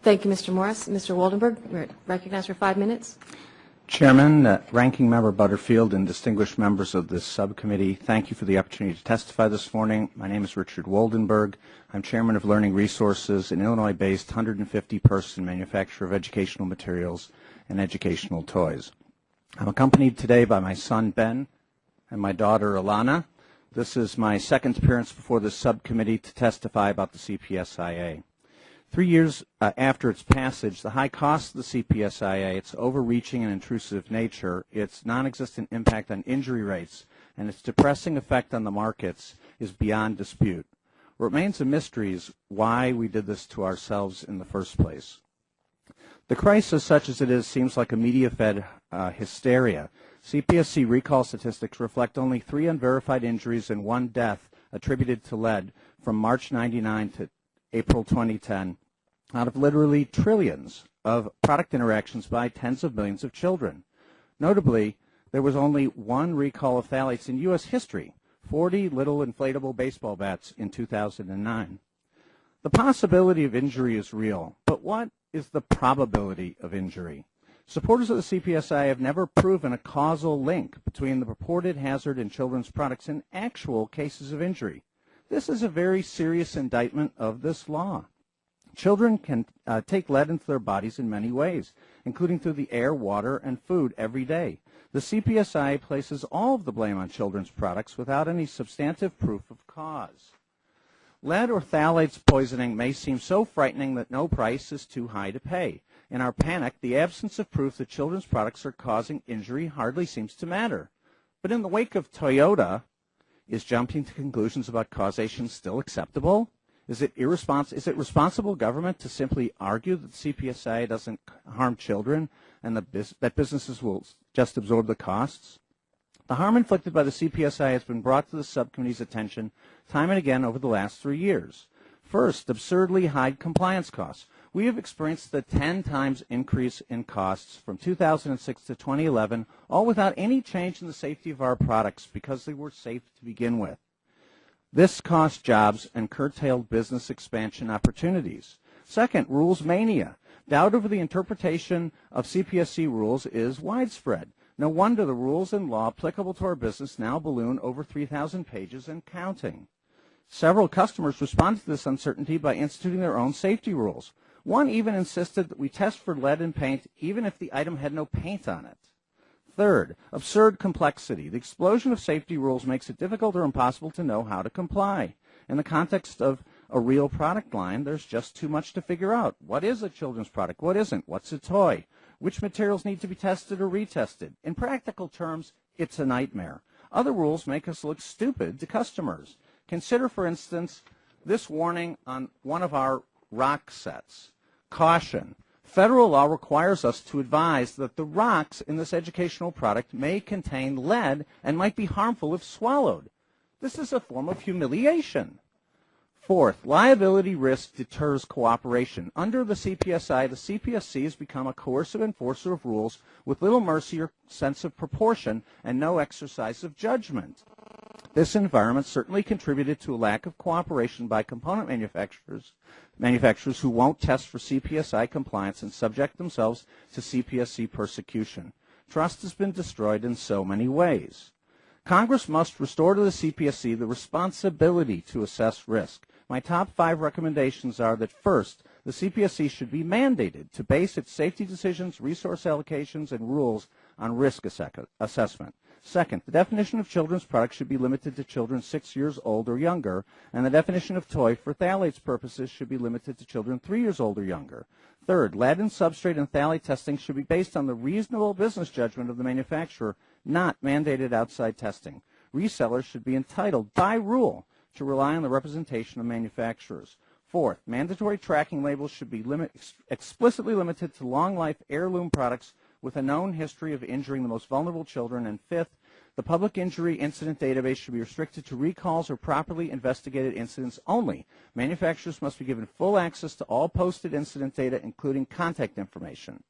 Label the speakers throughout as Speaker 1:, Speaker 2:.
Speaker 1: Thank you, Mr. Morris. Mr. Woldenberg, we're recognized for 5 minutes.
Speaker 2: Chairman, Ranking Member Butterfield, and distinguished members of this subcommittee, thank you for the opportunity to testify this morning. My name is Richard Woldenberg. I'm Chairman of Learning Resources, an Illinois-based 150-person manufacturer of educational materials and educational toys. I'm accompanied today by my son, Ben, and my daughter, Alana. This is my second appearance before this subcommittee to testify about the CPSIA. 3 years after its passage, the high cost of the CPSIA, its overreaching and intrusive nature, its non-existent impact on injury rates, and its depressing effect on the markets is beyond dispute. What remains a mystery is why we did this to ourselves in the first place. The crisis, such as it is, seems like a media-fed hysteria. CPSC recall statistics reflect only 3 unverified injuries and 1 death attributed to lead from March 99 to April 2010. Out of literally trillions of product interactions by tens of millions of children. Notably, there was only 1 recall of phthalates in U.S. history, 40 little inflatable baseball bats in 2009. The possibility of injury is real, but what is the probability of injury? Supporters of the CPSI have never proven a causal link between the purported hazard in children's products and actual cases of injury. This is a very serious indictment of this law. Children can take lead into their bodies in many ways, including through the air, water, and food every day. The CPSI places all of the blame on children's products without any substantive proof of cause. Lead or phthalates poisoning may seem so frightening that no price is too high to pay. In our panic, the absence of proof that children's products are causing injury hardly seems to matter. But in the wake of Toyota, is jumping to conclusions about causation still acceptable? Is it responsible government to simply argue that the CPSIA doesn't harm children and that businesses will just absorb the costs? The harm inflicted by the CPSIA has been brought to the subcommittee's attention time and again over the last 3 years. First, absurdly high compliance costs. We have experienced the 10 times increase in costs from 2006 to 2011, all without any change in the safety of our products because they were safe to begin with. This cost jobs and curtailed business expansion opportunities. Second, rules mania. Doubt over the interpretation of CPSC rules is widespread. No wonder the rules and law applicable to our business now balloon over 3,000 pages and counting. Several customers responded to this uncertainty by instituting their own safety rules. One even insisted that we test for lead in paint even if the item had no paint on it. Third, absurd complexity. The explosion of safety rules makes it difficult or impossible to know how to comply. In the context of a real product line, there's just too much to figure out. What is a children's product? What isn't? What's a toy? Which materials need to be tested or retested? In practical terms, it's a nightmare. Other rules make us look stupid to customers. Consider, for instance, this warning on one of our rock sets. Caution. Federal law requires us to advise that the rocks in this educational product may contain lead and might be harmful if swallowed. This is a form of humiliation. Fourth, liability risk deters cooperation. Under the CPSI, the CPSC has become a coercive enforcer of rules with little mercy or sense of proportion and no exercise of judgment. This environment certainly contributed to a lack of cooperation by component manufacturers who won't test for CPSI compliance and subject themselves to CPSC persecution. Trust has been destroyed in so many ways. Congress must restore to the CPSC the responsibility to assess risk. My top 5 recommendations are that first, the CPSC should be mandated to base its safety decisions, resource allocations, and rules on risk assessment. Second, the definition of children's products should be limited to children 6 years old or younger, and the definition of toy for phthalates purposes should be limited to children 3 years old or younger. Third, lead and substrate and phthalate testing should be based on the reasonable business judgment of the manufacturer, not mandated outside testing. Resellers should be entitled, by rule, to rely on the representation of manufacturers. Fourth, mandatory tracking labels should be explicitly limited to long-life heirloom products with a known history of injuring the most vulnerable children. And fifth, the public injury incident database should be restricted to recalls or properly investigated incidents only. Manufacturers must be given full access to all posted incident data, including contact information.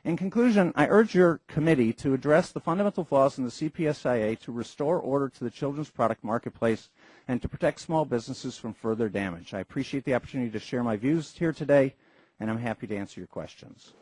Speaker 2: In conclusion, I urge your committee to address the fundamental flaws in the CPSIA to restore order to the children's product marketplace and to protect small businesses from further damage. I appreciate the opportunity to share my views here today, and I'm happy to answer your questions.